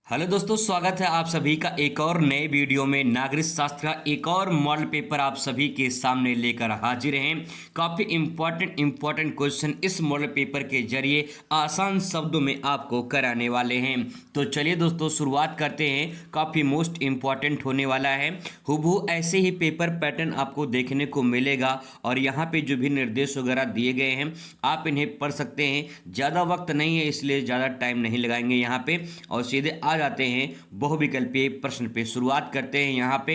Hello दोस्तों, स्वागत है आप सभी का एक और नए वीडियो में। नागरिक शास्त्र का एक और मॉडल पेपर आप सभी के सामने लेकर हाजिर हैं। काफ़ी इंपॉर्टेंट क्वेश्चन इस मॉडल पेपर के जरिए आसान शब्दों में आपको कराने वाले हैं। तो चलिए दोस्तों, शुरुआत करते हैं। काफ़ी मोस्ट इम्पॉर्टेंट होने वाला है। हूबहू ऐसे ही पेपर पैटर्न आपको देखने को मिलेगा और यहाँ पे जो भी निर्देश वगैरह दिए गए हैं आप इन्हें पढ़ सकते हैं। ज़्यादा वक्त नहीं है इसलिए ज़्यादा टाइम नहीं लगाएंगे यहाँ पे और सीधे आ जाते हैं बहुविकल्पीय प्रश्न पे। शुरुआत करते हैं यहाँ पे।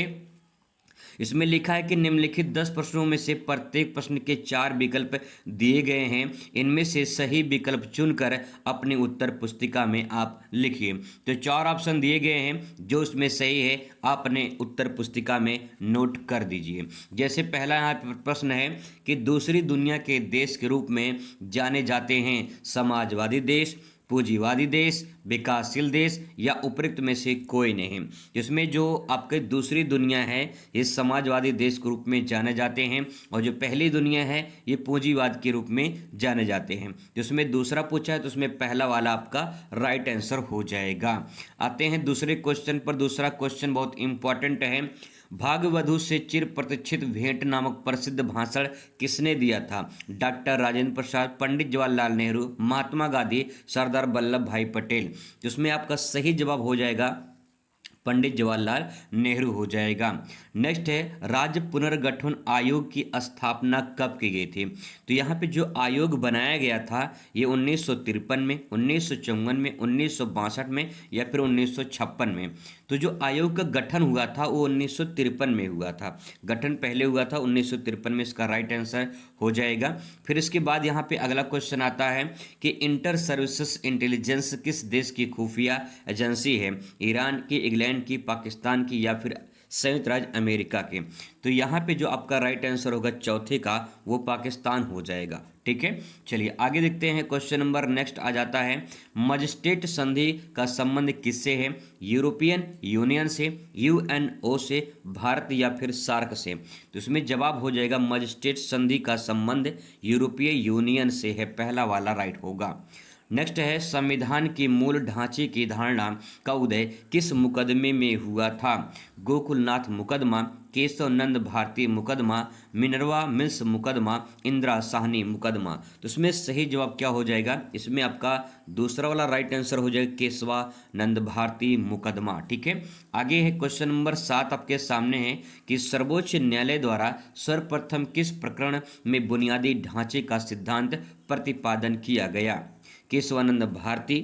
इसमें लिखा है कि निम्नलिखित 10 प्रश्नों में से प्रत्येक प्रश्न के 4 विकल्प दिए गए हैं। इनमें से सही विकल्प चुनकर अपनी उत्तर पुस्तिका में आप लिखिए। तो 4 ऑप्शन दिए गए हैं, जो उसमें सही है आप अपने उत्तर पुस्तिका में नोट कर दीजिए। जैसे पहला यहाँ प्रश्न है कि दूसरी दुनिया के देश के रूप में जाने जाते हैं समाजवादी देश, पूंजीवादी देश, विकासशील देश या उपरोक्त में से कोई नहीं। जिसमें जो आपके दूसरी दुनिया है ये समाजवादी देश के रूप में जाने जाते हैं और जो पहली दुनिया है ये पूंजीवाद के रूप में जाने जाते हैं। जिसमें दूसरा पूछा है तो उसमें पहला वाला आपका राइट आंसर हो जाएगा। आते हैं दूसरे क्वेश्चन पर। दूसरा क्वेश्चन बहुत इंपॉर्टेंट है। भाग्यवधू से चिर प्रतीक्षित भेंट नामक प्रसिद्ध भाषण किसने दिया था? डॉक्टर राजेंद्र प्रसाद, पंडित जवाहरलाल नेहरू, महात्मा गांधी, सरदार वल्लभ भाई पटेल। जिसमें आपका सही जवाब हो जाएगा पंडित जवाहरलाल नेहरू हो जाएगा। नेक्स्ट है राज्य पुनर्गठन आयोग की स्थापना कब की गई थी? तो यहाँ पे जो आयोग बनाया गया था ये 1953 में, 1954 में, 1962 में या फिर 1956 में। तो जो आयोग का गठन हुआ था वो 1953 में हुआ था। गठन पहले हुआ था 1953 में, इसका राइट आंसर हो जाएगा। फिर इसके बाद यहाँ पे अगला क्वेश्चन आता है कि इंटर सर्विसेज इंटेलिजेंस किस देश की खुफिया एजेंसी है? ईरान की, इंग्लैंड की, पाकिस्तान की या फिर संयुक्त राज्य अमेरिका के? तो यहाँ पे जो आपका राइट आंसर होगा चौथे का वो पाकिस्तान हो जाएगा। ठीक है, चलिए आगे देखते हैं। क्वेश्चन नंबर नेक्स्ट आ जाता है मजिस्ट्रेट संधि का संबंध किससे है? यूरोपियन यूनियन से, यूएनओ से, भारत या फिर सार्क से? तो इसमें जवाब हो जाएगा मजिस्ट्रेट संधि का संबंध यूरोपीय यूनियन से है, पहला वाला राइट होगा। नेक्स्ट है संविधान की मूल ढांचे की धारणा का उदय किस मुकदमे में हुआ था? गोकुलनाथ मुकदमा, केशव नंद भारती मुकदमा, मिनरवा मिल्स मुकदमा, इंदिरा साहनी मुकदमा? तो इसमें सही जवाब क्या हो जाएगा? इसमें आपका दूसरा वाला राइट आंसर हो जाएगा केशवानंद भारती मुकदमा। ठीक है, आगे है क्वेश्चन नंबर 7 आपके सामने है कि सर्वोच्च न्यायालय द्वारा सर्वप्रथम किस प्रकरण में बुनियादी ढांचे का सिद्धांत प्रतिपादन किया गया? केशवानंद भारती,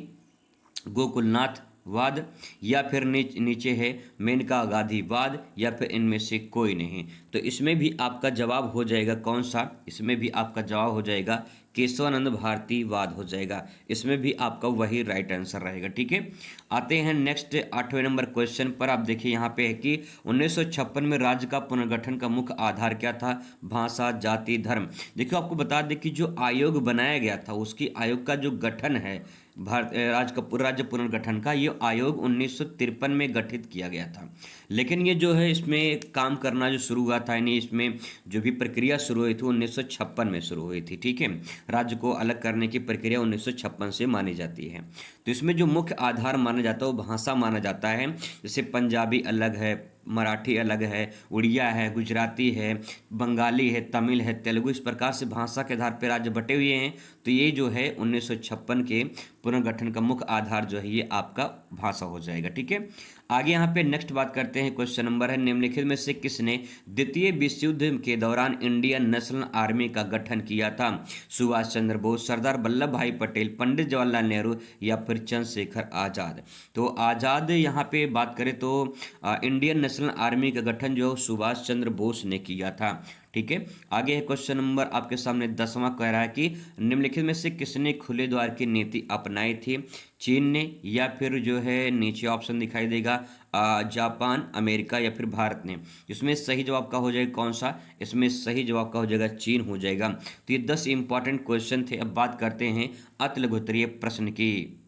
गोकुलनाथ वाद या फिर नीचे है मेनका गांधी वाद या फिर इनमें से कोई नहीं? तो इसमें भी आपका जवाब हो जाएगा कौन सा? इसमें भी आपका जवाब हो जाएगा केशवानंद भारती वाद हो जाएगा। इसमें भी आपका वही राइट आंसर रहेगा। ठीक है, आते हैं नेक्स्ट 8वें नंबर क्वेश्चन पर। आप देखिए यहाँ पे है कि 1956 में राज्य का पुनर्गठन का मुख्य आधार क्या था? भाषा, जाति, धर्म। देखिए आपको बता दें कि जो आयोग बनाया गया था उसकी आयोग का जो गठन है भारत राज्य पुनर्गठन का, ये आयोग 1953 में गठित किया गया था। लेकिन ये जो है इसमें काम करना जो शुरू हुआ था, यानी इसमें जो भी प्रक्रिया शुरू हुई थी 1956 में शुरू हुई थी। ठीक है, राज्य को अलग करने की प्रक्रिया 1956 से मानी जाती है। तो इसमें जो मुख्य आधार माना जाता है वो भाषा माना जाता है। जैसे पंजाबी अलग है, मराठी अलग है, उड़िया है, गुजराती है, बंगाली है, तमिल है, तेलुगु, इस प्रकार से भाषा के आधार पर राज्य बटे हुए हैं। तो ये जो है 1956 के पुनर्गठन का मुख्य आधार जो है ये आपका भाषा हो जाएगा। ठीक है, आगे यहाँ पे नेक्स्ट बात करते हैं। क्वेश्चन नंबर है निम्नलिखित में से किसने द्वितीय विश्व युद्ध के दौरान इंडियन नेशनल आर्मी का गठन किया था? सुभाष चंद्र बोस, सरदार वल्लभ भाई पटेल, पंडित जवाहरलाल नेहरू या फिर चंद्रशेखर आजाद? तो आजाद यहाँ पे बात करें तो इंडियन नेशनल आर्मी का गठन जो सुभाष चंद्र बोस ने किया था। ठीक है, आगे है क्वेश्चन नंबर आपके सामने 10वां कह रहा है कि निम्नलिखित में से किसने खुले द्वार की नीति अपनाई थी? चीन ने या फिर जो है नीचे ऑप्शन दिखाई देगा जापान, अमेरिका या फिर भारत ने? इसमें सही जवाब का हो जाएगा कौन सा? इसमें सही जवाब का हो जाएगा चीन हो जाएगा। तो ये 10 इंपॉर्टेंट क्वेश्चन थे। अब बात करते हैं अतिलघुत्तरीय प्रश्न की।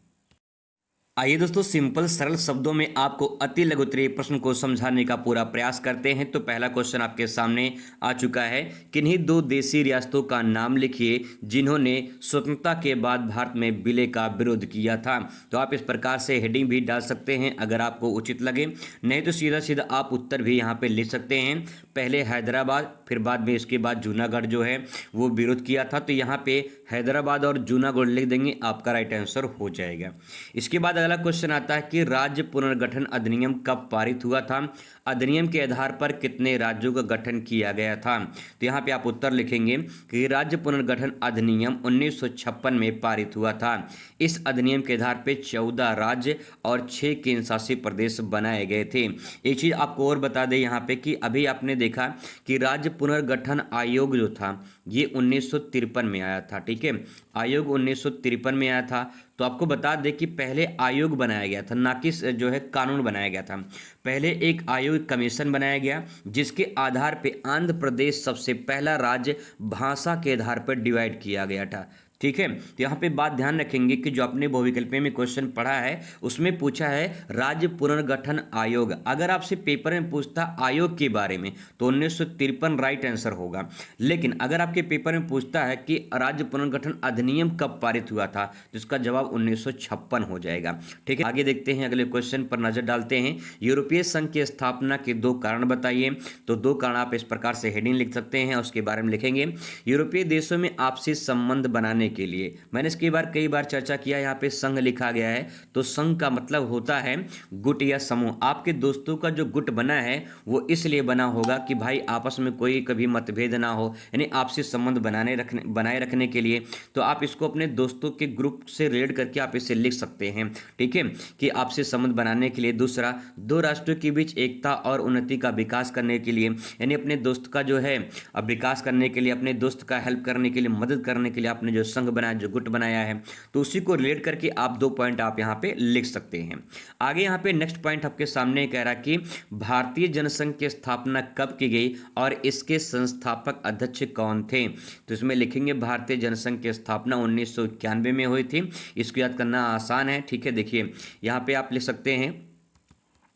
आइए दोस्तों, सिंपल सरल शब्दों में आपको अति लघु उत्तरीय प्रश्न को समझाने का पूरा प्रयास करते हैं। तो पहला क्वेश्चन आपके सामने आ चुका है। किन्हीं दो देशी रियासतों का नाम लिखिए जिन्होंने स्वतंत्रता के बाद भारत में विलय का विरोध किया था। तो आप इस प्रकार से हेडिंग भी डाल सकते हैं अगर आपको उचित लगे, नहीं तो सीधा सीधा आप उत्तर भी यहाँ पे लिख सकते हैं। पहले हैदराबाद, फिर बाद में इसके बाद जूनागढ़ जो है वो विरोध किया था। तो यहाँ पे हैदराबाद और जूनागढ़ लिख देंगे, आपका राइट आंसर हो जाएगा। इसके बाद अगला क्वेश्चन आता है कि राज्य पुनर्गठन अधिनियम कब पारित हुआ था। अधिनियम के आधार पर कितने राज्यों का गठन किया गया था। तो यहाँ पे आप उत्तर लिखेंगे कि राज्य पुनर्गठन अधिनियम 1956 में पारित हुआ था। इस अधिनियम के आधार पर 14 राज्य और 6 केंद्र शासित प्रदेश बनाए गए थे। एक चीज आपको और बता दें यहाँ पे कि अभी आपने देखा कि राज्य पुनर्गठन आयोग जो था ये 1953 में आया था। ठीक है, आयोग 1953 में आया था। तो आपको बता दें कि पहले आयोग बनाया गया था, ना कि जो है कानून बनाया गया था। पहले एक आयोग कमीशन बनाया गया जिसके आधार पे आंध्र प्रदेश सबसे पहला राज्य भाषा के आधार पर डिवाइड किया गया था। ठीक है, तो यहाँ पे बात ध्यान रखेंगे कि जो आपने बहुविकल्पी में क्वेश्चन पढ़ा है उसमें पूछा है राज्य पुनर्गठन आयोग। अगर आपसे पेपर में पूछता आयोग के बारे में तो 1953 राइट आंसर होगा। लेकिन अगर आपके पेपर में पूछता है कि राज्य पुनर्गठन अधिनियम कब पारित हुआ था तो इसका जवाब 1956 हो जाएगा। ठीक है, आगे देखते हैं, अगले क्वेश्चन पर नजर डालते हैं। यूरोपीय संघ की स्थापना के 2 कारण बताइए। तो 2 कारण आप इस प्रकार से हेडिंग लिख सकते हैं, उसके बारे में लिखेंगे। यूरोपीय देशों में आपसी संबंध बनाने के लिए, मैंने इसके बार कई बार चर्चा किया, यहाँ पे संघ लिखा गया है तो संघ का मतलब होता है गुट या समूह। आपके दोस्तों का जो गुट बना है वो इसलिए बना होगा कि भाई आपस में कोई कभी मतभेद ना हो, यानी आपसी संबंध बनाए रखने के लिए। तो आप इसको अपने दोस्तों के ग्रुप से रिलेट करके आप इसे लिख सकते हैं। ठीक है, कि आपसी संबंध बनाने के लिए। दूसरा, 2 राष्ट्रों के बीच एकता और उन्नति का विकास करने के लिए, यानी अपने दोस्त का जो है अब विकास करने के लिए, अपने दोस्त का हेल्प करने के लिए, मदद करने के लिए आपने जो संघ बनाया, जो गुट बनाया है, तो उसी को रिलेट करके आप 2 पॉइंट आप यहाँ पे लिख सकते हैं। आगे यहाँ पे नेक्स्ट पॉइंट आपके सामने कह रहा कि भारतीय जनसंघ की स्थापना कब की गई और इसके संस्थापक अध्यक्ष कौन थे। तो इसमें लिखेंगे भारतीय जनसंघ की स्थापना 1991 में हुई थी। इसको याद करना आसान है। ठीक है, देखिए यहाँ पे आप लिख सकते हैं,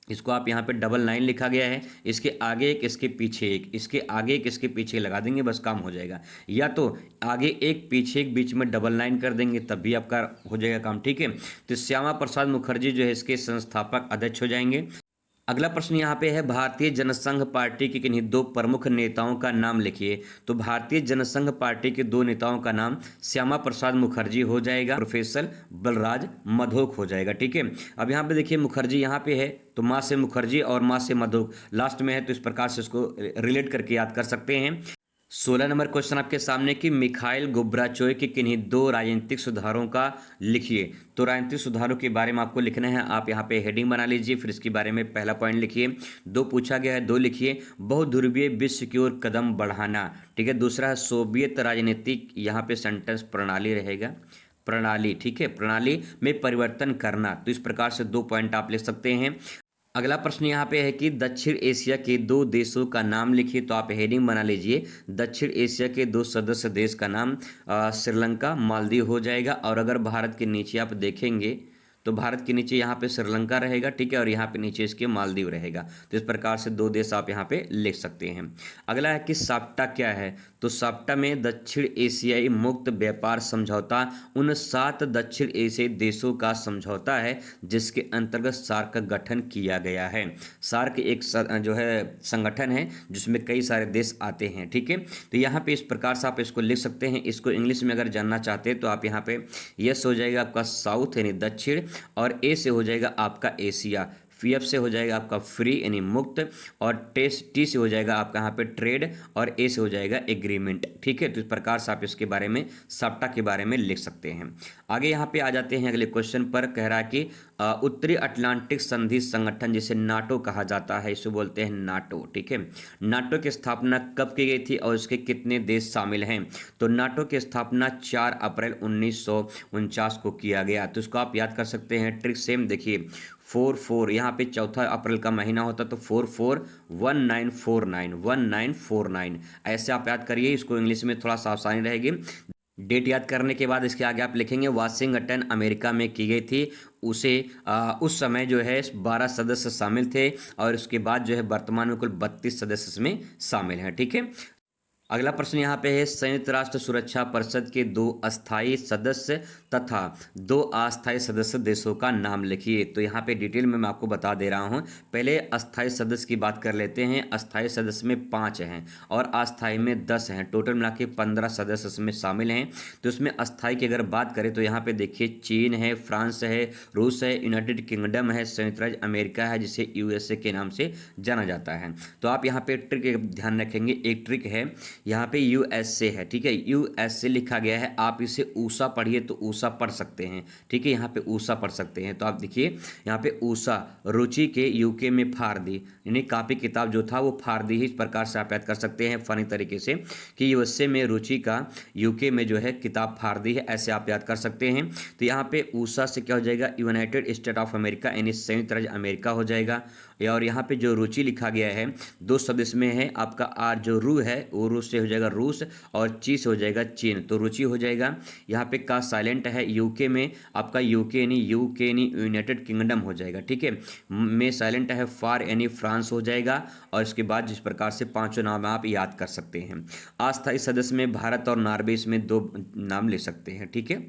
इसको आप यहाँ पे डबल लाइन लिखा गया है, इसके आगे एक, इसके पीछे एक, इसके आगे एक, इसके पीछे लगा देंगे, बस काम हो जाएगा। या तो आगे एक पीछे एक, बीच में डबल लाइन कर देंगे, तब भी आपका हो जाएगा काम। ठीक है, तो श्यामा प्रसाद मुखर्जी जो है इसके संस्थापक अध्यक्ष हो जाएंगे। अगला प्रश्न यहाँ पे है, भारतीय जनसंघ पार्टी के किन्हीं 2 प्रमुख नेताओं का नाम लिखिए। तो भारतीय जनसंघ पार्टी के 2 नेताओं का नाम श्यामा प्रसाद मुखर्जी हो जाएगा, प्रोफेसर बलराज मधोक हो जाएगा। ठीक है, अब यहाँ पे देखिए मुखर्जी यहाँ पे है तो माँ से मुखर्जी और माँ से मधोक लास्ट में है, तो इस प्रकार से इसको रिलेट करके याद कर सकते हैं। 16 नंबर क्वेश्चन आपके सामने कि मिखाइल गोब्राचोय के किन्हीं 2 राजनीतिक सुधारों का लिखिए। तो राजनीतिक सुधारों के बारे में आपको लिखना है, आप यहाँ पे हेडिंग बना लीजिए, फिर इसके बारे में पहला पॉइंट लिखिए। 2 पूछा गया है, 2 लिखिए। बहुध्रुवीय विश्व की ओर कदम बढ़ाना। ठीक है, दूसरा है सोवियत राजनीतिक, यहाँ पे सेंटेंस प्रणाली रहेगा, प्रणाली। ठीक है, प्रणाली में परिवर्तन करना। तो इस प्रकार से 2 पॉइंट आप लिख सकते हैं। अगला प्रश्न यहाँ पे है कि दक्षिण एशिया के 2 देशों का नाम लिखिए। तो आप हेडिंग बना लीजिए, दक्षिण एशिया के 2 सदस्य देश का नाम श्रीलंका, मालदीव हो जाएगा। और अगर भारत के नीचे आप देखेंगे तो भारत के नीचे यहाँ पे श्रीलंका रहेगा। ठीक है, और यहाँ पे नीचे इसके मालदीव रहेगा। तो इस प्रकार से 2 देश आप यहाँ पे लिख सकते हैं। अगला है कि साप्टा क्या है। तो साप्टा में दक्षिण एशियाई मुक्त व्यापार समझौता उन 7 दक्षिण एशियाई देशों का समझौता है जिसके अंतर्गत सार्क का गठन किया गया है। सार्क एक जो है संगठन है जिसमें कई सारे देश आते हैं। ठीक है, तो यहाँ पे इस प्रकार से आप इसको लिख सकते हैं। इसको इंग्लिश में अगर जानना चाहते हैं तो आप यहाँ पे यस हो जाएगा आपका साउथ यानी दक्षिण, और ए से हो जाएगा आपका एशिया, एफ से हो जाएगा आपका फ्री यानी मुक्त, और टी से हो जाएगा आपका यहाँ पे ट्रेड, और ए से हो जाएगा एग्रीमेंट। ठीक है, तो इस प्रकार से आप इसके बारे में साप्टा के बारे में लिख सकते हैं। आगे यहाँ पे आ जाते हैं अगले क्वेश्चन पर। कह रहा है कि उत्तरी अटलांटिक संधि संगठन जिसे नाटो कहा जाता है, इसे बोलते हैं नाटो। ठीक है, नाटो की स्थापना कब की गई थी और इसके कितने देश शामिल हैं। तो नाटो की स्थापना 4 अप्रैल 1949 को किया गया। तो इसको आप याद कर सकते हैं, ट्रिक सेम देखिए 4 यहाँ पे 4 अप्रैल का महीना होता तो 441949 1949 ऐसे आप याद करिए। इसको इंग्लिश में थोड़ा सा आसानी रहेगी। डेट याद करने के बाद इसके आगे आप लिखेंगे वाशिंगटन अमेरिका में की गई थी। उसे उस समय जो है 12 सदस्य शामिल थे और उसके बाद जो है वर्तमान में कुल 32 सदस्य इसमें शामिल हैं। ठीक है। अगला प्रश्न यहाँ पे है, संयुक्त राष्ट्र सुरक्षा परिषद के 2 अस्थायी सदस्य तथा 2 अस्थायी सदस्य देशों का नाम लिखिए। तो यहाँ पे डिटेल में मैं आपको बता दे रहा हूँ। पहले अस्थायी सदस्य की बात कर लेते हैं। अस्थायी सदस्य में 5 हैं और अस्थायी में 10 हैं। टोटल मिला के 15 सदस्य इसमें शामिल हैं। तो इसमें अस्थायी की अगर बात करें तो यहाँ पे देखिए चीन है, फ्रांस है, रूस है, यूनाइटेड किंगडम है, संयुक्त राज्य अमेरिका है जिसे यूएसए के नाम से जाना जाता है। तो आप यहाँ पे ट्रिक ध्यान रखेंगे। एक ट्रिक है, यहाँ पे यूएसए है। ठीक है, यूएसए लिखा गया है, आप इसे ऊषा पढ़िए तो ऊषा पढ़ सकते हैं। ठीक है, यहाँ पे ऊषा पढ़ सकते हैं। तो आप देखिए यहाँ पे ऊषा, रुचि के यूके में फाड़ दी, यानी कापी किताब जो था वो फाड़ दी ही। इस प्रकार से आप याद कर सकते हैं फनी तरीके से कि यूएसए में रुचि का यूके में जो है किताब फाड़ दी है, ऐसे आप याद कर सकते हैं। तो यहाँ पे ऊषा से क्या हो जाएगा, यूनाइटेड स्टेट ऑफ अमेरिका यानी संयुक्त राज्य अमेरिका हो जाएगा। और यहाँ पे जो रुचि लिखा गया है 2 शब्द इसमें है, आपका आर जो रू है वो रूस से हो जाएगा रूस और ची से हो जाएगा चीन, तो रुचि हो जाएगा। यहाँ पे का साइलेंट है, यूके में आपका यूके यानी यूनाइटेड किंगडम हो जाएगा। ठीक है, में साइलेंट है, फार यानी फ्रांस हो जाएगा। और इसके बाद जिस प्रकार से 5 नाम आप याद कर सकते हैं। अस्थायी सदस्य में भारत और नॉर्वे इसमें 2 नाम ले सकते हैं। ठीक है,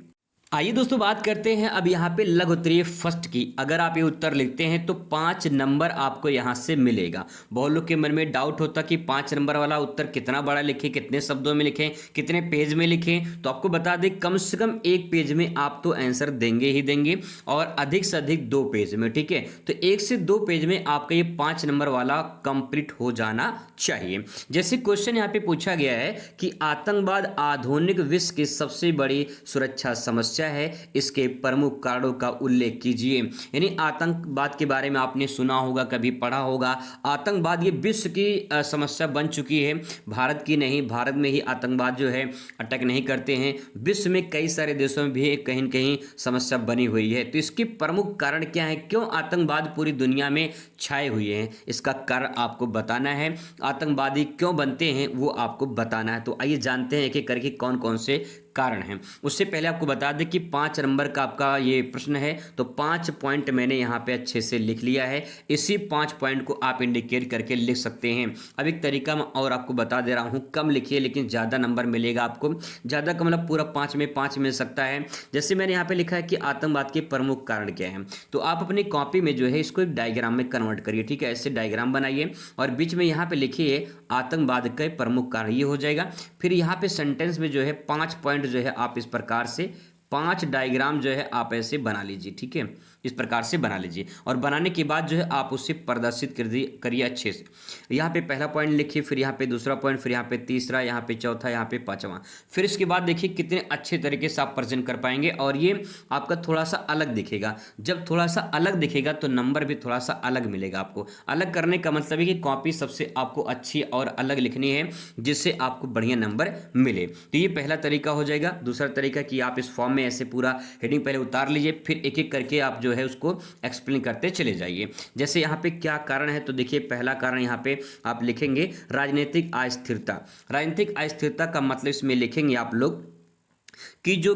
आइए दोस्तों बात करते हैं अब यहाँ पे लघु उत्तरीय फर्स्ट की। अगर आप ये उत्तर लिखते हैं तो 5 नंबर आपको यहाँ से मिलेगा। बहुत लोग के मन में डाउट होता कि 5 नंबर वाला उत्तर कितना बड़ा लिखें, कितने शब्दों में लिखें, कितने पेज में लिखें। तो आपको बता दें कम से कम 1 पेज में आप तो आंसर देंगे ही देंगे और अधिक से अधिक 2 पेज में। ठीक है, तो 1 से 2 पेज में आपका ये 5 नंबर वाला कंप्लीट हो जाना चाहिए। जैसे क्वेश्चन यहाँ पे पूछा गया है कि आतंकवाद आधुनिक विश्व की सबसे बड़ी सुरक्षा समस्या है, इसके प्रमुख कारणों का उल्लेख कीजिए। यानी आतंकवाद के बारे में आपने सुना होगा, कभी पढ़ा होगा। आतंकवाद ये विश्व की समस्या बन चुकी है, भारत की नहीं। भारत में ही आतंकवाद जो है अटैक नहीं करते हैं, विश्व में कई सारे देशों में भी कहीं न कहीं समस्या बनी हुई है। तो इसके प्रमुख कारण क्या है, क्यों आतंकवाद पूरी दुनिया में छाए हुए हैं, इसका कारण आपको बताना है। आतंकवादी क्यों बनते हैं वो आपको बताना है। तो आइए जानते हैं एक एक करके कौन कौन से कारण है। उससे पहले आपको बता दें कि 5 नंबर का आपका ये प्रश्न है, तो 5 पॉइंट मैंने यहाँ पे अच्छे से लिख लिया है। इसी 5 पॉइंट को आप इंडिकेट करके लिख सकते हैं। अब एक तरीका मैं और आपको बता दे रहा हूँ, कम लिखिए लेकिन ज़्यादा नंबर मिलेगा आपको। ज़्यादा का मतलब पूरा 5 में 5 मिल सकता है। जैसे मैंने यहाँ पे लिखा है कि आतंकवाद के प्रमुख कारण क्या है, तो आप अपनी कॉपी में जो है इसको एक डायग्राम में कन्वर्ट करिए। ठीक है, ऐसे डायग्राम बनाइए और बीच में यहाँ पे लिखिए आतंकवाद के प्रमुख कारण, ये हो जाएगा। फिर यहाँ पे सेंटेंस में जो है 5 पॉइंट जो है आप इस प्रकार से 5 डायग्राम जो है आप ऐसे बना लीजिए। ठीक है, इस प्रकार से बना लीजिए और बनाने के बाद जो है आप उसे प्रदर्शित करिए अच्छे से। यहाँ पे पहला पॉइंट लिखिए, फिर यहाँ पे दूसरा पॉइंट, फिर यहाँ पे तीसरा, यहाँ पे चौथा, यहाँ पे पांचवा। फिर इसके बाद देखिए कितने अच्छे तरीके से आप प्रेजेंट कर पाएंगे और ये आपका थोड़ा सा अलग दिखेगा। जब थोड़ा सा अलग दिखेगा तो नंबर भी थोड़ा सा अलग मिलेगा आपको। अलग करने का मतलब है कि कॉपी सबसे आपको अच्छी और अलग लिखनी है जिससे आपको बढ़िया नंबर मिले। तो ये पहला तरीका हो जाएगा। दूसरा तरीका कि आप इस फॉर्म में ऐसे पूरा हेडिंग पहले उतार लीजिए, फिर एक एक करके आप जो है उसको एक्सप्लेन करते चले जाइए। जैसे यहाँ पे क्या कारण है, तो देखिए पहला कारण यहाँ पे आप लिखेंगे राजनीतिक अस्थिरता। राजनीतिक अस्थिरता का मतलब इसमें लिखेंगे आप लोग कि जो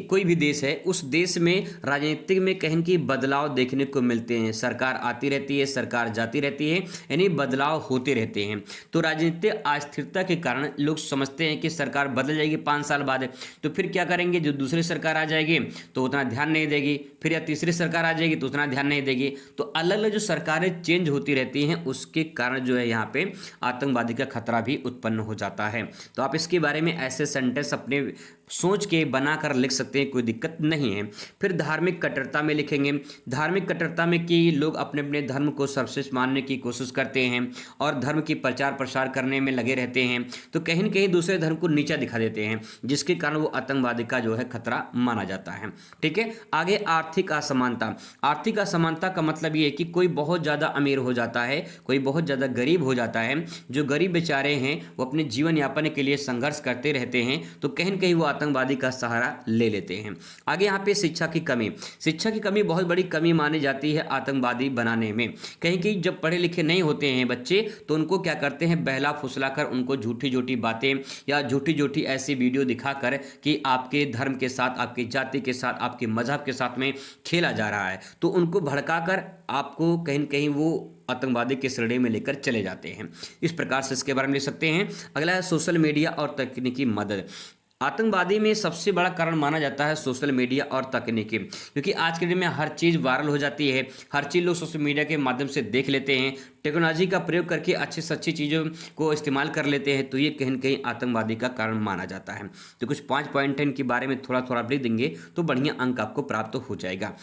कोई भी देश है उस देश में राजनीतिक में कहीं की बदलाव देखने को मिलते हैं। सरकार आती रहती है, सरकार जाती रहती है, यानी बदलाव होते रहते हैं। तो राजनीतिक अस्थिरता के कारण लोग समझते हैं कि सरकार बदल जाएगी 5 साल बाद, तो फिर क्या करेंगे, जो दूसरी सरकार आ जाएगी तो उतना ध्यान नहीं देगी, फिर या तीसरी सरकार आ जाएगी तो उतना ध्यान नहीं देगी। तो अलग अलग जो सरकारें चेंज होती रहती हैं उसके कारण जो है यहाँ पे आतंकवादी का खतरा भी उत्पन्न हो जाता है। तो आप इसके बारे में ऐसे सेंटेंस अपने सोच के बनाकर लिख सकते हैं, कोई दिक्कत नहीं है। फिर धार्मिक कट्टरता में लिखेंगे। धार्मिक कट्टरता में कि लोग अपने अपने धर्म को सर्वश्रेष्ठ मानने की कोशिश करते हैं और धर्म की प्रचार प्रसार करने में लगे रहते हैं, तो कहीं न कहीं दूसरे धर्म को नीचा दिखा देते हैं, जिसके कारण वो आतंकवादी का जो है खतरा माना जाता है। ठीक है, आगे आर्थिक असमानता। आर्थिक असमानता का मतलब ये है कि कोई बहुत ज़्यादा अमीर हो जाता है, कोई बहुत ज़्यादा गरीब हो जाता है। जो गरीब बेचारे हैं वो अपने जीवन यापन के लिए संघर्ष करते रहते हैं, तो कहीं न कहीं वो आतंकवादी का सहारा ले लेते हैं। आगे यहाँ पे शिक्षा की कमी, शिक्षा की कमी बहुत बड़ी कमी मानी जाती है आतंकवादी बनाने में। कहीं कहीं जब पढ़े लिखे नहीं होते हैं बच्चे तो उनको क्या करते हैं, बहला फुसला कर उनको झूठी झूठी बातें या झूठी झूठी ऐसी वीडियो दिखाकर कि आपके धर्म के साथ, आपकी जाति के साथ, आपके मजहब के साथ में खेला जा रहा है, तो उनको भड़काकर आपको कहीं न कहीं वो आतंकवादी के श्रेणी में लेकर चले जाते हैं। इस प्रकार से इसके बारे में लिख सकते हैं। अगला है सोशल मीडिया और तकनीकी मदद। आतंकवादी में सबसे बड़ा कारण माना जाता है सोशल मीडिया और तकनीकी, क्योंकि आज के दिन में हर चीज़ वायरल हो जाती है, हर चीज़ लोग सोशल मीडिया के माध्यम से देख लेते हैं, टेक्नोलॉजी का प्रयोग करके अच्छी से अच्छी चीज़ों को इस्तेमाल कर लेते हैं, तो ये कहीं न कहीं आतंकवादी का कारण माना जाता है। तो कुछ 5 पॉइंट हैं, इनके बारे में थोड़ा थोड़ा लिख देंगे तो बढ़िया अंक आपको प्राप्त हो जाएगा।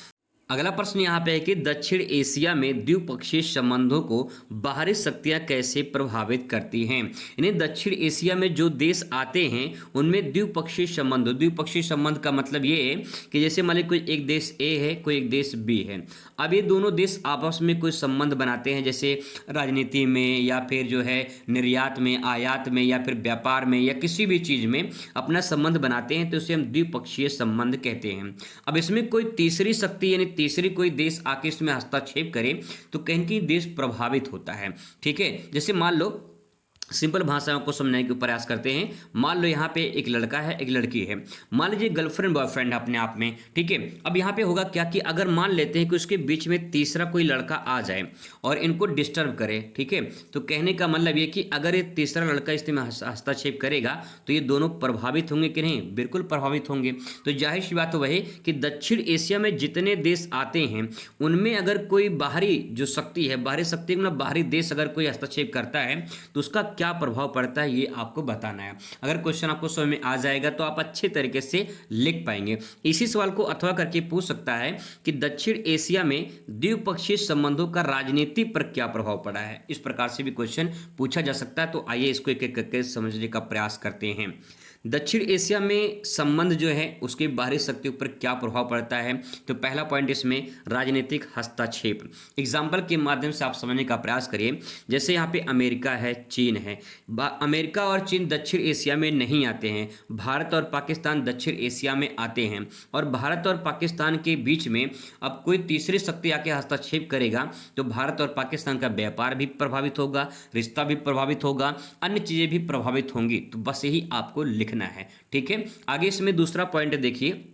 अगला प्रश्न यहाँ पे है कि दक्षिण एशिया में द्विपक्षीय संबंधों को बाहरी शक्तियाँ कैसे प्रभावित करती हैं। इन्हें दक्षिण एशिया में जो देश आते हैं उनमें द्विपक्षीय संबंध का मतलब ये है कि जैसे मान लीजिए कोई एक देश ए है, कोई एक देश बी है। अब ये दोनों देश आपस में कोई संबंध बनाते हैं, जैसे राजनीति में या फिर जो है निर्यात में, आयात में या फिर व्यापार में या किसी भी चीज़ में अपना संबंध बनाते हैं, तो उसे हम द्विपक्षीय संबंध कहते हैं। अब इसमें कोई तीसरी शक्ति यानी तीसरी कोई देश आके इसमें हस्तक्षेप करे तो कहीं कहीं देश प्रभावित होता है। ठीक है, जैसे मान लो सिंपल भाषाओं को समझने के प्रयास करते हैं। मान लो यहाँ पे एक लड़का है, एक लड़की है, मान लीजिए गर्लफ्रेंड बॉयफ्रेंड है अपने आप में। ठीक है, अब यहाँ पे होगा क्या कि अगर मान लेते हैं कि उसके बीच में तीसरा कोई लड़का आ जाए और इनको डिस्टर्ब करे, ठीक है, तो कहने का मतलब ये कि अगर ये तीसरा लड़का इसमें हस्तक्षेप करेगा तो ये दोनों प्रभावित होंगे कि नहीं, बिल्कुल प्रभावित होंगे। तो जाहिर सी बात वही कि दक्षिण एशिया में जितने देश आते हैं उनमें अगर कोई बाहरी जो शक्ति है, बाहरी शक्ति मतलब बाहरी देश अगर कोई हस्तक्षेप करता है तो उसका क्या प्रभाव पड़ता है ये आपको बताना है। अगर क्वेश्चन आपको समझ में आ जाएगा तो आप अच्छे तरीके से लिख पाएंगे। इसी सवाल को अथवा करके पूछ सकता है कि दक्षिण एशिया में द्विपक्षीय संबंधों का राजनीति पर क्या प्रभाव पड़ा है। इस प्रकार से भी क्वेश्चन पूछा जा सकता है। तो आइए इसको एक एक करके समझने का प्रयास करते हैं। दक्षिण एशिया में संबंध जो है उसके बाहरी शक्तियों पर क्या प्रभाव पड़ता है। तो पहला पॉइंट इसमें राजनीतिक हस्तक्षेप। एग्जाम्पल के माध्यम से आप समझने का प्रयास करिए। जैसे यहाँ पे अमेरिका है, चीन है। अमेरिका और चीन दक्षिण एशिया में नहीं आते हैं, भारत और पाकिस्तान दक्षिण एशिया में आते हैं। और भारत और पाकिस्तान के बीच में अब कोई तीसरी शक्ति आके हस्तक्षेप करेगा तो भारत और पाकिस्तान का व्यापार भी प्रभावित होगा, रिश्ता भी प्रभावित होगा, अन्य चीज़ें भी प्रभावित होंगी। तो बस यही आपको लिखना है। ठीक है, आगे इसमें दूसरा पॉइंट देखिए,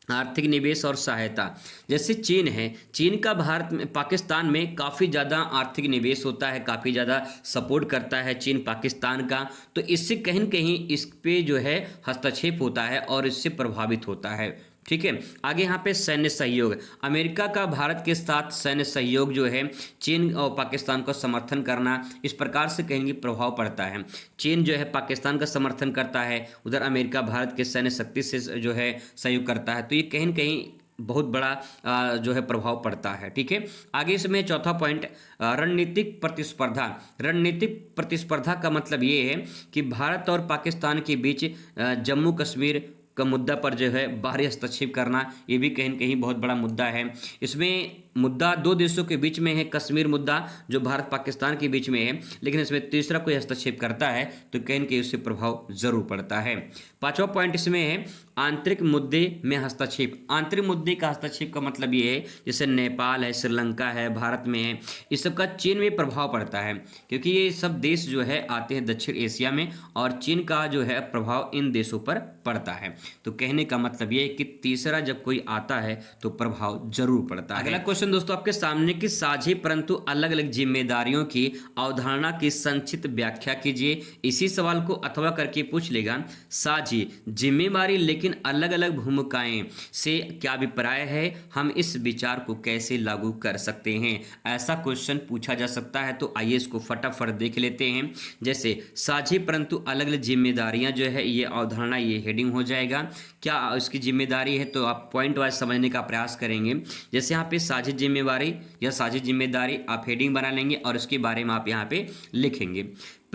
आर्थिक निवेश और सहायता। जैसे चीन है, चीन का भारत में, पाकिस्तान में काफ़ी ज़्यादा आर्थिक निवेश होता है, काफ़ी ज़्यादा सपोर्ट करता है चीन पाकिस्तान का। तो इससे कहीं न कहीं इस पे जो है हस्तक्षेप होता है और इससे प्रभावित होता है। ठीक है, आगे यहाँ पे सैन्य सहयोग। अमेरिका का भारत के साथ सैन्य सहयोग जो है, चीन और पाकिस्तान को समर्थन करना, इस प्रकार से कहीं प्रभाव पड़ता है। चीन जो है पाकिस्तान का समर्थन करता है, उधर अमेरिका भारत के सैन्य शक्ति से जो है सहयोग करता है। तो ये कहीं न कहीं बहुत बड़ा जो है प्रभाव पड़ता है। ठीक है, आगे इसमें चौथा पॉइंट रणनीतिक प्रतिस्पर्धा। रणनीतिक प्रतिस्पर्धा का मतलब ये है कि भारत और पाकिस्तान के बीच जम्मू कश्मीर का मुद्दा पर जो है बाहरी हस्तक्षेप करना, ये भी कहीं न कहीं बहुत बड़ा मुद्दा है। इसमें मुद्दा दो देशों के बीच में है, कश्मीर मुद्दा जो भारत पाकिस्तान के बीच में है, लेकिन इसमें तीसरा कोई हस्तक्षेप करता है तो कहीं न कहीं उससे प्रभाव जरूर पड़ता है। पांचवा पॉइंट इसमें है आंतरिक मुद्दे में हस्तक्षेप। आंतरिक मुद्दे का हस्तक्षेप का मतलब ये है जैसे नेपाल है, श्रीलंका है, भारत में है, इस सब का चीन में प्रभाव पड़ता है, क्योंकि ये सब देश जो है आते हैं दक्षिण एशिया में और चीन का जो है प्रभाव इन देशों पर पड़ता है। तो कहने का मतलब ये है कि तीसरा जब कोई आता है तो प्रभाव जरूर पड़ता है। अगला क्वेश्चन दोस्तों आपके सामने की साझी परंतु अलग अलग जिम्मेदारियों की अवधारणा की संक्षिप्त व्याख्या कीजिए। इसी सवाल को अथवा करके पूछ लेगा। साझी जिम्मेदारी लेकिन अलग अलग भूमिकाएं से क्या अभिप्राय है, हम इस विचार को कैसे लागू कर सकते हैं, ऐसा क्वेश्चन पूछा जा सकता है। तो आइए इसको फटाफट देख लेते हैं। जैसे साझी परंतु अलग अलग जिम्मेदारियां जो है ये अवधारणा, ये हेडिंग हो जाएगा। क्या इसकी जिम्मेदारी है तो आप पॉइंट वाइज समझने का प्रयास करेंगे। जैसे यहाँ पे साझी जिम्मेवारी या साझी जिम्मेदारी आप हेडिंग बना लेंगे और इसके बारे में आप यहाँ पे लिखेंगे।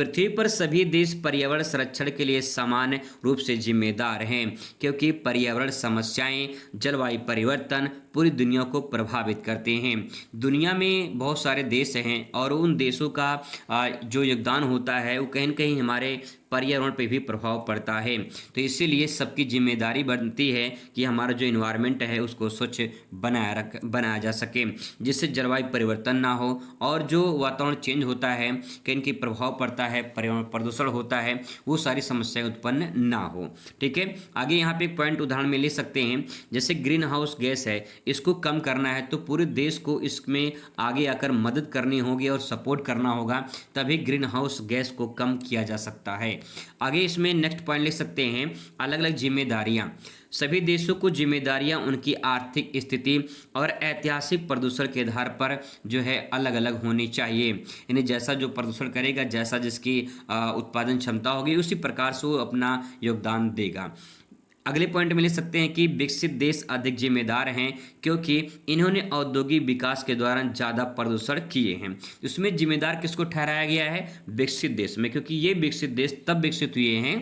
पृथ्वी पर सभी देश पर्यावरण संरक्षण के लिए समान रूप से जिम्मेदार हैं, क्योंकि पर्यावरण समस्याएं, जलवायु परिवर्तन पूरी दुनिया को प्रभावित करते हैं। दुनिया में बहुत सारे देश हैं और उन देशों का जो योगदान होता है वो कहीं न कहीं हमारे पर्यावरण पे भी प्रभाव पड़ता है। तो इसीलिए सबकी जिम्मेदारी बनती है कि हमारा जो इन्वायरमेंट है उसको स्वच्छ बनाया जा सके, जिससे जलवायु परिवर्तन ना हो और जो वातावरण चेंज होता है, कहीं की प्रभाव पड़ता है, पर्यावरण प्रदूषण होता है, वो सारी समस्याएं उत्पन्न ना हो। ठीक है, आगे यहाँ पे एक पॉइंट उदाहरण में ले सकते हैं, जैसे ग्रीन हाउस गैस है, इसको कम करना है तो पूरे देश को इसमें आगे आकर मदद करनी होगी और सपोर्ट करना होगा, तभी ग्रीन हाउस गैस को कम किया जा सकता है। आगे इसमें नेक्स्ट पॉइंट लिख सकते हैं, अलग अलग जिम्मेदारियां। सभी देशों को जिम्मेदारियां उनकी आर्थिक स्थिति और ऐतिहासिक प्रदूषण के आधार पर जो है अलग अलग होनी चाहिए, यानी जैसा जो प्रदूषण करेगा, जैसा जिसकी उत्पादन क्षमता होगी, उसी प्रकार से वो अपना योगदान देगा। अगले पॉइंट में लिख सकते हैं कि विकसित देश अधिक जिम्मेदार हैं क्योंकि इन्होंने औद्योगिक विकास के दौरान ज़्यादा प्रदूषण किए हैं। इसमें जिम्मेदार किसको ठहराया गया है? विकसित देश में, क्योंकि ये विकसित देश तब विकसित हुए हैं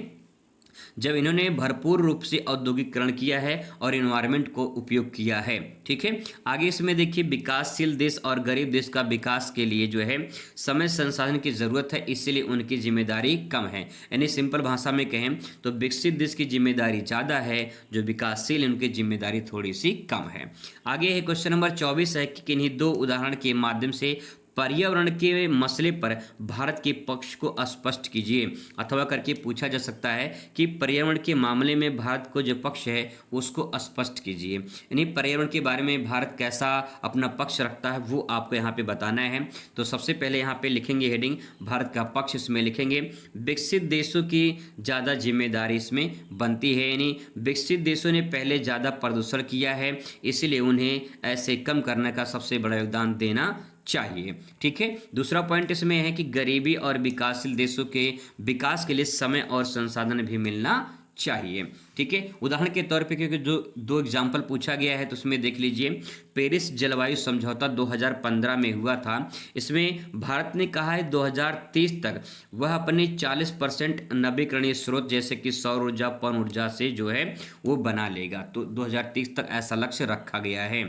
जब इन्होंने भरपूर रूप से औद्योगिकरण किया है और एनवायरनमेंट को उपयोग किया है। ठीक है, आगे इसमें देखिए, विकासशील देश और गरीब देश का विकास के लिए जो है समय संसाधन की जरूरत है, इसलिए उनकी जिम्मेदारी कम है। यानी सिंपल भाषा में कहें तो विकसित देश की जिम्मेदारी ज़्यादा है, जो विकासशील उनकी जिम्मेदारी थोड़ी सी कम है। आगे है क्वेश्चन नंबर 24 है कि किन्हीं दो उदाहरण के माध्यम से पर्यावरण के मसले पर भारत के पक्ष को स्पष्ट कीजिए, अथवा करके पूछा जा सकता है कि पर्यावरण के मामले में भारत को जो पक्ष है उसको स्पष्ट कीजिए, यानी पर्यावरण के बारे में भारत कैसा अपना पक्ष रखता है वो आपको यहाँ पे बताना है। तो सबसे पहले यहाँ पे लिखेंगे हेडिंग भारत का पक्ष, इसमें लिखेंगे विकसित देशों की ज़्यादा जिम्मेदारी इसमें बनती है, यानी विकसित देशों ने पहले ज़्यादा प्रदूषण किया है, इसलिए उन्हें ऐसे कम करने का सबसे बड़ा योगदान देना चाहिए। ठीक है, दूसरा पॉइंट इसमें है कि गरीबी और विकासशील देशों के विकास के लिए समय और संसाधन भी मिलना चाहिए। ठीक है, उदाहरण के तौर पे क्योंकि जो दो एग्जाम्पल पूछा गया है तो उसमें देख लीजिए, पेरिस जलवायु समझौता 2015 में हुआ था। इसमें भारत ने कहा है 2030 तक वह अपने 40% नवीकरणीय स्रोत जैसे कि सौर ऊर्जा, पवन ऊर्जा से जो है वो बना लेगा। तो 2030 तक ऐसा लक्ष्य रखा गया है।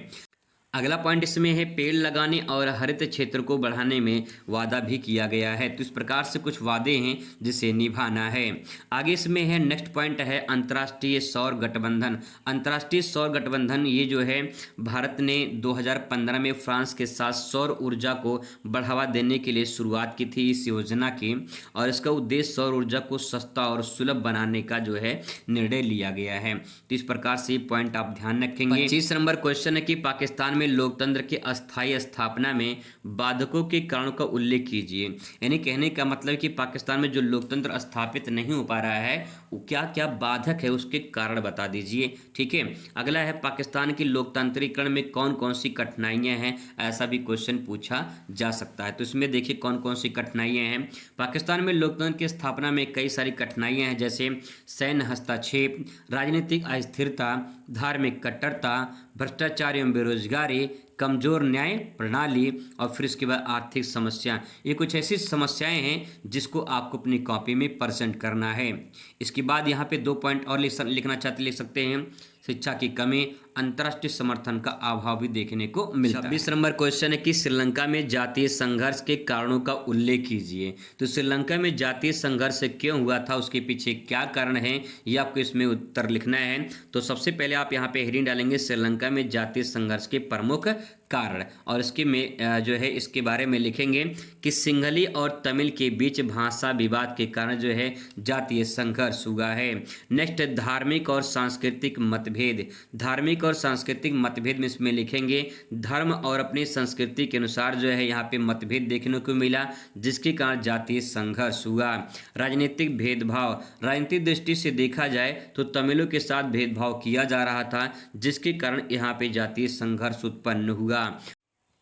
अगला पॉइंट इसमें है पेड़ लगाने और हरित क्षेत्र को बढ़ाने में वादा भी किया गया है। तो इस प्रकार से कुछ वादे हैं जिसे निभाना है। आगे इसमें है नेक्स्ट पॉइंट है अंतर्राष्ट्रीय सौर गठबंधन। अंतर्राष्ट्रीय सौर गठबंधन ये जो है भारत ने 2015 में फ्रांस के साथ सौर ऊर्जा को बढ़ावा देने के लिए शुरुआत की थी इस योजना की, और इसका उद्देश्य सौर ऊर्जा को सस्ता और सुलभ बनाने का जो है निर्णय लिया गया है। तो इस प्रकार से पॉइंट आप ध्यान रखेंगे। 25 नंबर क्वेश्चन है कि पाकिस्तान में लोकतंत्र की अस्थायी स्थापना में बाधकों के कारणों का उल्लेख कीजिए। यानी कहने का मतलब कि पाकिस्तान में जो लोकतंत्र स्थापित नहीं हो पा रहा है वो क्या क्या बाधक है उसके कारण बता दीजिए। ठीक है, अगला है पाकिस्तान की लोकतांत्रिकरण में कौन कौन सी कठिनाइयां हैं, ऐसा भी क्वेश्चन पूछा जा सकता है। तो इसमें देखिए कौन कौन सी कठिनाइयां हैं। पाकिस्तान में लोकतंत्र की स्थापना में कई सारी कठिनाइयां हैं, जैसे सैन्य हस्तक्षेप, राजनीतिक अस्थिरता, धार्मिक कट्टरता, भ्रष्टाचार एवं बेरोजगारी, कमजोर न्याय प्रणाली, और फिर इसके बाद आर्थिक समस्या। ये कुछ ऐसी समस्याएं हैं जिसको आपको अपनी कॉपी में प्रेजेंट करना है। इसके बाद यहाँ पे 2 पॉइंट और लिखना चाहते लिख सकते हैं, शिक्षा की कमी, अंतर्राष्ट्रीय समर्थन का अभाव भी देखने को मिलता है। 26 नंबर क्वेश्चन है कि श्रीलंका में जातीय संघर्ष के कारणों का उल्लेख कीजिए। तो श्रीलंका में जातीय संघर्ष क्यों हुआ था, उसके पीछे क्या कारण है, ये आपको इसमें उत्तर लिखना है। तो सबसे पहले आप यहाँ पे हेडिंग डालेंगे श्रीलंका में जातीय संघर्ष के प्रमुख कारण, और इसके में जो है इसके बारे में लिखेंगे कि सिंहली और तमिल के बीच भाषा विवाद के कारण जो है जातीय संघर्ष हुआ है। नेक्स्ट, धार्मिक और सांस्कृतिक मतभेद। धार्मिक और सांस्कृतिक मतभेद में इसमें लिखेंगे धर्म और अपनी संस्कृति के अनुसार जो है यहाँ पे मतभेद देखने को मिला, जिसके कारण जातीय संघर्ष हुआ। राजनीतिक भेदभाव, राजनीतिक दृष्टि से देखा जाए तो तमिलों के साथ भेदभाव किया जा रहा था, जिसके कारण यहाँ पे जातीय संघर्ष उत्पन्न हुआ।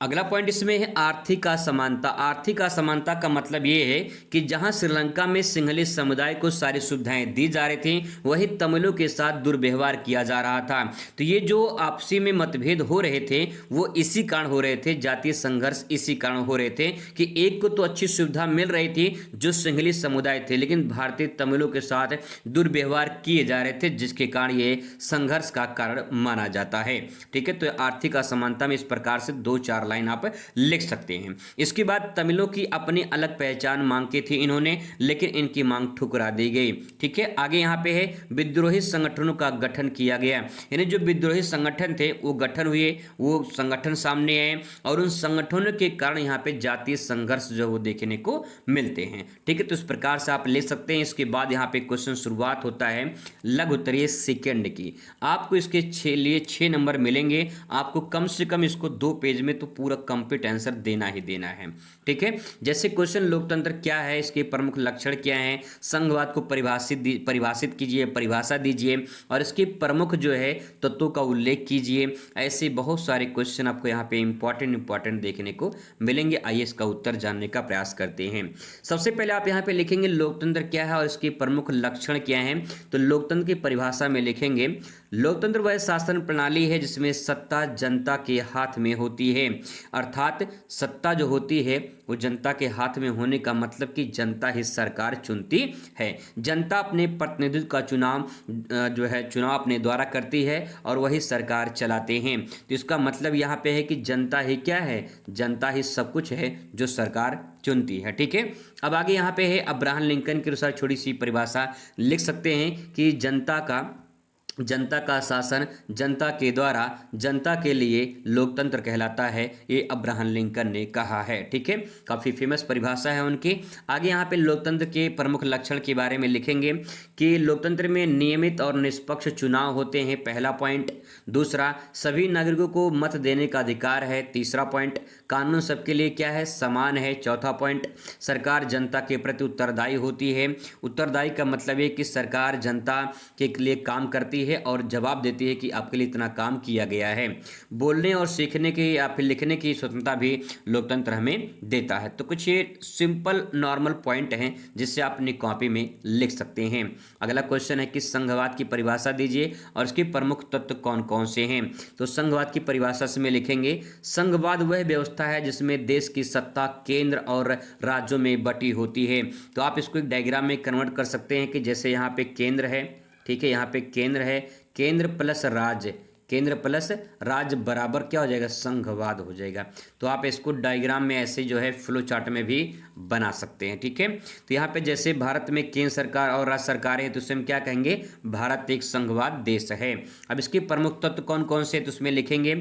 अगला पॉइंट इसमें है आर्थिक असमानता। आर्थिक असमानता का मतलब ये है कि जहां श्रीलंका में सिंहली समुदाय को सारी सुविधाएं दी जा रही थी, वही तमिलों के साथ दुर्व्यवहार किया जा रहा था। तो ये जो आपसी में मतभेद हो रहे थे वो इसी कारण हो रहे थे, जातीय संघर्ष इसी कारण हो रहे थे कि एक को तो अच्छी सुविधा मिल रही थी जो सिंहली समुदाय थे, लेकिन भारतीय तमिलों के साथ दुर्व्यवहार किए जा रहे थे, जिसके कारण ये संघर्ष का कारण माना जाता है। ठीक है, तो आर्थिक असमानता में इस प्रकार से 2-4 लाइन आप लिख सकते हैं। इसके बाद तमिलों की अपनी अलग पहचान मांगती थी इन्होंने, लेकिन इनकी मांग ठुकरा दी गई। ठीक है, आगे यहाँ पे है विद्रोही संगठनों का गठन किया गया, यानी जो विद्रोही संगठन थे वो गठन हुए, वो संगठन सामने आए और उन संगठनों के कारण यहाँ पे जातीय संघर्ष जो वो देखने को मिलते हैं। ठीक है, तो इस प्रकार से आप ले सकते हैं। इसके बाद यहाँ पे क्वेश्चन शुरुआत होता है लघु उत्तरीय सेकंड की। आपको इसके लिए 6 नंबर मिलेंगे। आपको कम से कम इसको 2 पेज में तो पूरा कंप्लीट आंसर देना ही देना है। ठीक है, जैसे क्वेश्चन लोकतंत्र क्या है, इसके प्रमुख लक्षण क्या हैं, संघवाद को परिभाषित कीजिए, परिभाषा दीजिए और इसके प्रमुख जो है तत्वों का उल्लेख कीजिए। ऐसे बहुत सारे क्वेश्चन आपको यहाँ पे इंपॉर्टेंट देखने को मिलेंगे। आइए इसका उत्तर जानने का प्रयास करते हैं। सबसे पहले आप यहाँ पे लिखेंगे लोकतंत्र क्या है और इसके प्रमुख लक्षण क्या हैं। तो लोकतंत्र की परिभाषा में लिखेंगे लोकतंत्र वह शासन प्रणाली है जिसमें सत्ता जनता के हाथ में होती है। अर्थात सत्ता जो होती है वो जनता के हाथ में होने का मतलब कि जनता ही सरकार चुनती है। जनता अपने प्रतिनिधित्व का चुनाव अपने द्वारा करती है और वही सरकार चलाते हैं। तो इसका मतलब यहाँ पे है कि जनता ही क्या है, जनता ही सब कुछ है जो सरकार चुनती है। ठीक है, अब आगे यहाँ पे है अब्राहम लिंकन के अनुसार छोटी सी परिभाषा लिख सकते हैं कि जनता का शासन जनता के द्वारा जनता के लिए लोकतंत्र कहलाता है। ये अब्राहम लिंकन ने कहा है। ठीक है, काफ़ी फेमस परिभाषा है उनकी। आगे यहाँ पे लोकतंत्र के प्रमुख लक्षण के बारे में लिखेंगे कि लोकतंत्र में नियमित और निष्पक्ष चुनाव होते हैं, पहला पॉइंट। दूसरा, सभी नागरिकों को मत देने का अधिकार है, तीसरा पॉइंट। कानून सबके लिए क्या है, समान है, चौथा पॉइंट। सरकार जनता के प्रति उत्तरदायी होती है। उत्तरदायी का मतलब है कि सरकार जनता के लिए काम करती है और जवाब देती है कि आपके लिए इतना काम किया गया है। बोलने और सीखने की या फिर लिखने की स्वतंत्रता भी लोकतंत्र हमें देता है। तो कुछ ये सिंपल नॉर्मल पॉइंट हैं जिससे आप अपनी कॉपी में लिख सकते हैं। अगला क्वेश्चन है कि संघवाद की परिभाषा दीजिए और इसके प्रमुख तत्व कौन कौन से हैं। तो संघवाद की परिभाषा से में लिखेंगे संघवाद वह व्यवस्था है जिसमें देश की सत्ता केंद्र और राज्यों में बटी होती है। तो आप इसको एक डायग्राम में कन्वर्ट कर सकते हैं कि जैसे यहाँ पे केंद्र है, ठीक है, यहाँ पे केंद्र है, केंद्र प्लस राज्य बराबर क्या हो जाएगा, संघवाद हो जाएगा। तो आप इसको डायग्राम में ऐसे जो है फ्लो चार्ट में भी बना सकते हैं। ठीक है, तो यहाँ पे जैसे भारत में केंद्र सरकार और राज्य सरकारें हैं तो उसे हम क्या कहेंगे, भारत एक संघवाद देश है। अब इसके प्रमुख तत्व कौन कौन से, तो उसमें लिखेंगे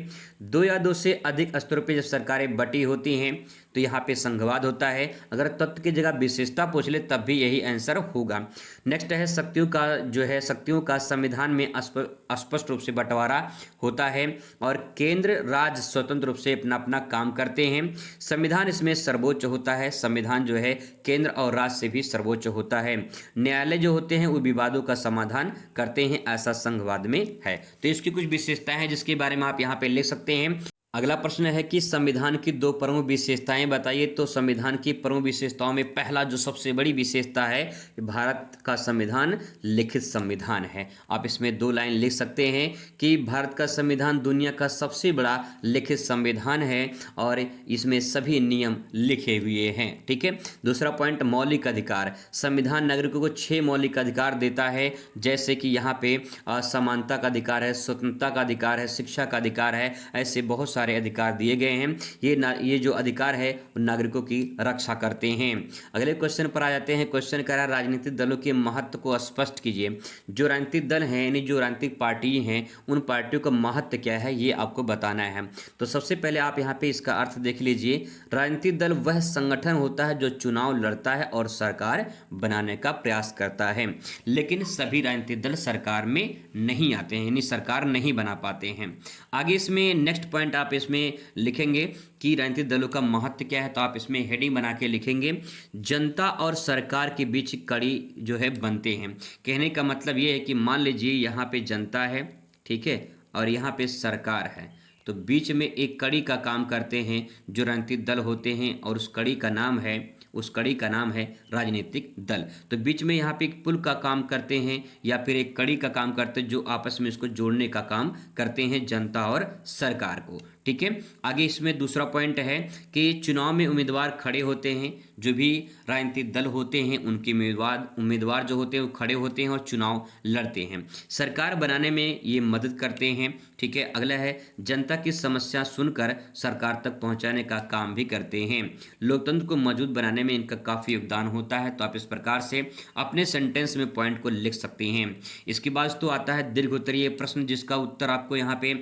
2 या 2 से अधिक स्तरों पर जब सरकारें बटी होती हैं तो यहाँ पे संघवाद होता है। अगर तत्व की जगह विशेषता पूछ ले तब भी यही आंसर होगा। नेक्स्ट है शक्तियों का संविधान में स्पष्ट रूप से बंटवारा होता है और केंद्र राज्य स्वतंत्र रूप से अपना अपना काम करते हैं। संविधान इसमें सर्वोच्च होता है, संविधान जो है केंद्र और राज्य से भी सर्वोच्च होता है। न्यायालय जो होते हैं वो विवादों का समाधान करते हैं, ऐसा संघवाद में है। तो इसकी कुछ विशेषताएं हैं जिसके बारे में आप यहाँ पे लिख सकते हैं। अगला प्रश्न है कि संविधान की 2 प्रमुख विशेषताएं बताइए। तो संविधान की प्रमुख विशेषताओं में पहला जो सबसे बड़ी विशेषता है कि भारत का संविधान लिखित संविधान है। आप इसमें 2 लाइन लिख सकते हैं कि भारत का संविधान दुनिया का सबसे बड़ा लिखित संविधान है और इसमें सभी नियम लिखे हुए हैं। ठीक है, दूसरा पॉइंट मौलिक अधिकार। संविधान नागरिकों को 6 मौलिक अधिकार देता है, जैसे कि यहाँ पे समानता का अधिकार है, स्वतंत्रता का अधिकार है, शिक्षा का अधिकार है, ऐसे बहुत सारे अधिकार दिए गए हैं। ये जो अधिकार है नागरिकों की रक्षा करते हैं। अगले क्वेश्चन पर आ जाते हैं। क्वेश्चन कह रहा है राजनीतिक दलों के महत्व को स्पष्ट कीजिए। जो राजनीतिक दल हैं यानी जो राजनीतिक पार्टी हैं उन पार्टियों का महत्व क्या है ये आपको बताना है। तो सबसे पहले आप यहाँ पे इसका अर्थ देख लीजिए। राजनीतिक दल वह संगठन होता है जो चुनाव लड़ता है और सरकार बनाने का प्रयास करता है, लेकिन सभी राजनीतिक दल सरकार में नहीं आते हैं, यानी सरकार नहीं बना पाते हैं। आगे इसमें नेक्स्ट पॉइंट आप इसमें लिखेंगे कि राजनीतिक दलों का महत्व क्या है। तो आप इसमें हेडिंग बना के लिखेंगे जनता और सरकार के बीच कड़ी जो है बनते हैं। कहने का मतलब ये है कि मान लीजिए यहाँ पे जनता है, ठीक है, और यहाँ पे सरकार है। तो बीच में एक कड़ी का काम करते हैं जो राजनीतिक दल होते हैं, और उस कड़ी का नाम है राजनीतिक दल। तो बीच में यहाँ पे एक पुल का काम करते हैं या फिर एक कड़ी का काम करते हैं जो आपस में इसको जोड़ने का काम करते हैं जनता और सरकार को। ठीक है, आगे इसमें दूसरा पॉइंट है कि चुनाव में उम्मीदवार खड़े होते हैं, जो भी राजनीतिक दल होते हैं उनके उम्मीदवार जो होते हैं वो खड़े होते हैं और चुनाव लड़ते हैं। सरकार बनाने में ये मदद करते हैं। ठीक है, अगला है जनता की समस्या सुनकर सरकार तक पहुंचाने का काम भी करते हैं। लोकतंत्र को मजबूत बनाने में इनका काफ़ी योगदान होता है। तो आप इस प्रकार से अपने सेंटेंस में पॉइंट को लिख सकते हैं। इसके बाद तो आता है दीर्घ उत्तरीय प्रश्न, जिसका उत्तर आपको यहाँ पे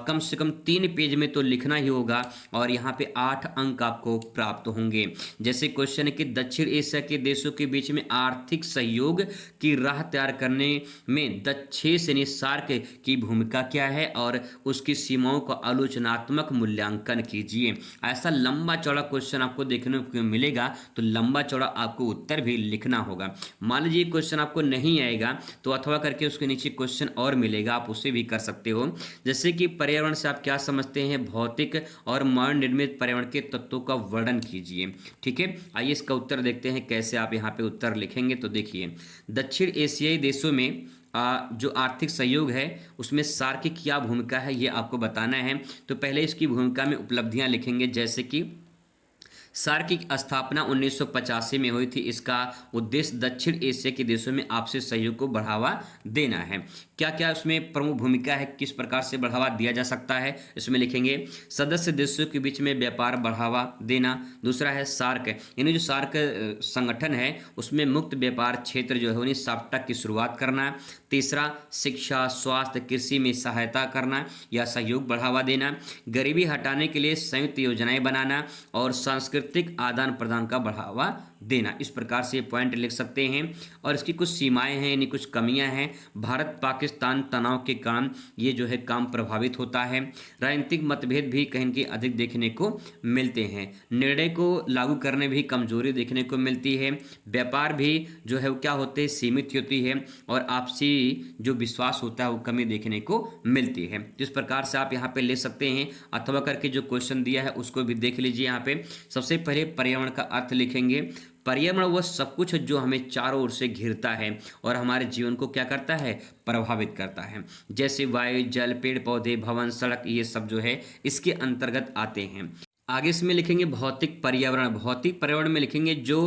कम से कम 3 पेज में तो लिखना ही होगा, और यहाँ पे 8 अंक आपको प्राप्त होंगे। जैसे क्वेश्चन है कि दक्षिण एशिया के देशों के बीच में आर्थिक सहयोग की राह तैयार करने में दक्षेस यानी सार्क की भूमिका क्या है, और उसकी सीमाओं का आलोचनात्मक मूल्यांकन कीजिए। ऐसा लंबा चौड़ा क्वेश्चन आपको देखने को मिलेगा, तो लंबा चौड़ा आपको उत्तर भी लिखना होगा। मान लीजिए क्वेश्चन आपको नहीं आएगा तो अथवा करके उसके नीचे क्वेश्चन और मिलेगा, आप उसे भी कर सकते हो। जैसे कि पर्यावरण से आप क्या समझते हैं, भौतिक और मानव निर्मित पर्यावरण के तत्वों का वर्णन कीजिए। ठीक है, आइए इसका उत्तर देखते हैं कैसे आप यहाँ पे उत्तर लिखेंगे। तो देखिए, दक्षिण एशियाई देशों में जो आर्थिक सहयोग है उसमें सार्क की क्या भूमिका है ये आपको बताना है। तो पहले इसकी भूमिका में उपलब्धियां लिखेंगे, जैसे कि सार्क की स्थापना 1985 में हुई थी। इसका उद्देश्य दक्षिण एशिया के देशों में आपसी सहयोग को बढ़ावा देना है। क्या क्या उसमें प्रमुख भूमिका है, किस प्रकार से बढ़ावा दिया जा सकता है, इसमें लिखेंगे सदस्य देशों के बीच में व्यापार बढ़ावा देना। दूसरा है सार्क, यानी जो सार्क संगठन है उसमें मुक्त व्यापार क्षेत्र जो है उन्हें साफ्टा की शुरुआत करना। तीसरा शिक्षा, स्वास्थ्य, कृषि में सहायता करना या सहयोग बढ़ावा देना। गरीबी हटाने के लिए संयुक्त योजनाएं बनाना और सांस्कृतिक आदान प्रदान का बढ़ावा देना। इस प्रकार से पॉइंट लिख सकते हैं। और इसकी कुछ सीमाएं हैं यानी कुछ कमियां हैं। भारत पाकिस्तान तनाव के कारण ये जो है काम प्रभावित होता है। राजनीतिक मतभेद भी कहीं के अधिक देखने को मिलते हैं। निर्णय को लागू करने भी कमजोरी देखने को मिलती है। व्यापार भी जो है वो क्या होते हैं, सीमित होती है। और आपसी जो विश्वास होता है वो कमी देखने को मिलती है। इस प्रकार से आप यहाँ पे ले सकते हैं, अथवा करके जो क्वेश्चन दिया है उसको भी देख लीजिए। यहाँ पे सबसे पहले पर्यावरण का अर्थ लिखेंगे। पर्यावरण वह सब कुछ जो हमें चारों ओर से घिरता है और हमारे जीवन को क्या करता है, प्रभावित करता है। जैसे वायु, जल, पेड़ पौधे, भवन, सड़क, ये सब जो है इसके अंतर्गत आते हैं। आगे इसमें लिखेंगे भौतिक पर्यावरण। भौतिक पर्यावरण में लिखेंगे जो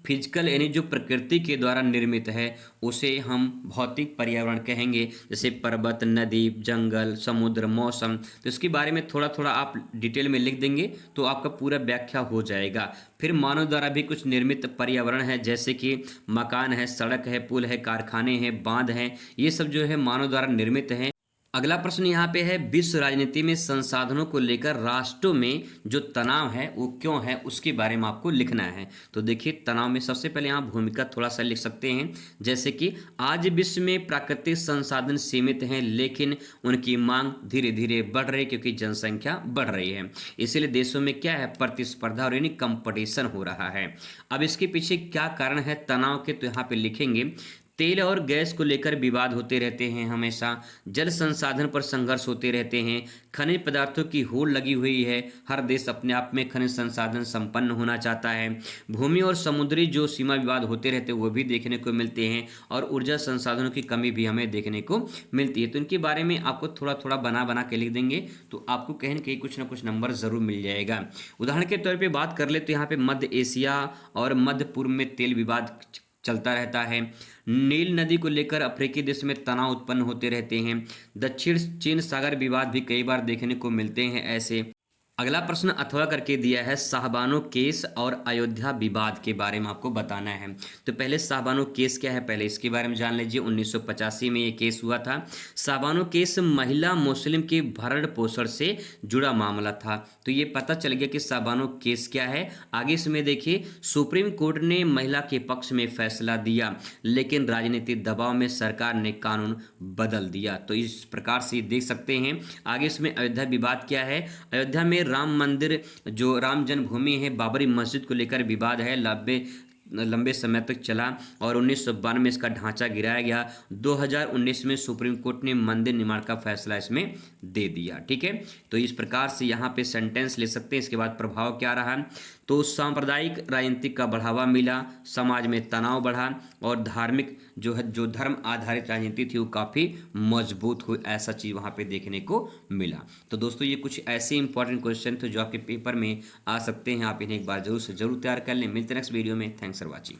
फिजिकल यानी जो प्रकृति के द्वारा निर्मित है उसे हम भौतिक पर्यावरण कहेंगे। जैसे पर्वत, नदी, जंगल, समुद्र, मौसम। तो इसके बारे में थोड़ा थोड़ा आप डिटेल में लिख देंगे तो आपका पूरा व्याख्या हो जाएगा। फिर मानव द्वारा भी कुछ निर्मित पर्यावरण है, जैसे कि मकान है, सड़क है, पुल है, कारखाने हैं, बांध हैं, ये सब जो है मानव द्वारा निर्मित हैं। अगला प्रश्न यहाँ पे है विश्व राजनीति में संसाधनों को लेकर राष्ट्रों में जो तनाव है वो क्यों है, उसके बारे में आपको लिखना है। तो देखिए, तनाव में सबसे पहले यहाँ भूमिका थोड़ा सा लिख सकते हैं। जैसे कि आज विश्व में प्राकृतिक संसाधन सीमित हैं, लेकिन उनकी मांग धीरे धीरे बढ़ रही है क्योंकि जनसंख्या बढ़ रही है। इसीलिए देशों में क्या है, प्रतिस्पर्धा और यानी कंपटीशन हो रहा है। अब इसके पीछे क्या कारण है तनाव के, तो यहाँ पे लिखेंगे तेल और गैस को लेकर विवाद होते रहते हैं हमेशा। जल संसाधन पर संघर्ष होते रहते हैं। खनिज पदार्थों की होड़ लगी हुई है। हर देश अपने आप में खनिज संसाधन संपन्न होना चाहता है। भूमि और समुद्री जो सीमा विवाद होते रहते हैं वो भी देखने को मिलते हैं। और ऊर्जा संसाधनों की कमी भी हमें देखने को मिलती है। तो इनके बारे में आपको थोड़ा थोड़ा बना के लिख देंगे तो आपको कहीं ना कहीं कुछ ना कुछ नंबर जरूर मिल जाएगा। उदाहरण के तौर पर बात कर ले तो यहाँ पे मध्य एशिया और मध्य पूर्व में तेल विवाद चलता रहता है। नील नदी को लेकर अफ्रीकी देश में तनाव उत्पन्न होते रहते हैं। दक्षिण चीन सागर विवाद भी कई बार देखने को मिलते हैं ऐसे। अगला प्रश्न अथवा करके दिया है शाहबानो केस और अयोध्या विवाद के बारे में आपको बताना है। तो पहले शाहबानो केस क्या है, पहले इसके बारे में जान लीजिए। 1985 में ये केस हुआ था। शाहबानो केस महिला मुस्लिम के भरण पोषण से जुड़ा मामला था। तो ये पता चल गया कि शाहबानो केस क्या है। आगे इसमें देखिए, सुप्रीम कोर्ट ने महिला के पक्ष में फैसला दिया, लेकिन राजनीतिक दबाव में सरकार ने कानून बदल दिया। तो इस प्रकार से देख सकते हैं। आगे इसमें अयोध्या विवाद क्या है। अयोध्या में राम मंदिर जो राम जन्मभूमि है, बाबरी मस्जिद को लेकर विवाद है। लंबे समय तक चला और 1992 में इसका ढांचा गिराया गया। 2019 में सुप्रीम कोर्ट ने मंदिर निर्माण का फैसला इसमें दे दिया। ठीक है, तो इस प्रकार से यहाँ पे सेंटेंस ले सकते हैं। इसके बाद प्रभाव क्या रहा, तो सांप्रदायिक राजनीतिक का बढ़ावा मिला, समाज में तनाव बढ़ा और धार्मिक जो धर्म आधारित राजनीति थी वो काफ़ी मजबूत हुई, ऐसा चीज़ वहाँ पे देखने को मिला। तो दोस्तों ये कुछ ऐसे इंपॉर्टेंट क्वेश्चन थे जो आपके पेपर में आ सकते हैं। आप इन्हें एक बार जरूर से जरूर तैयार कर लें। मिलते हैं नेक्स्ट वीडियो में। Thanks for watching.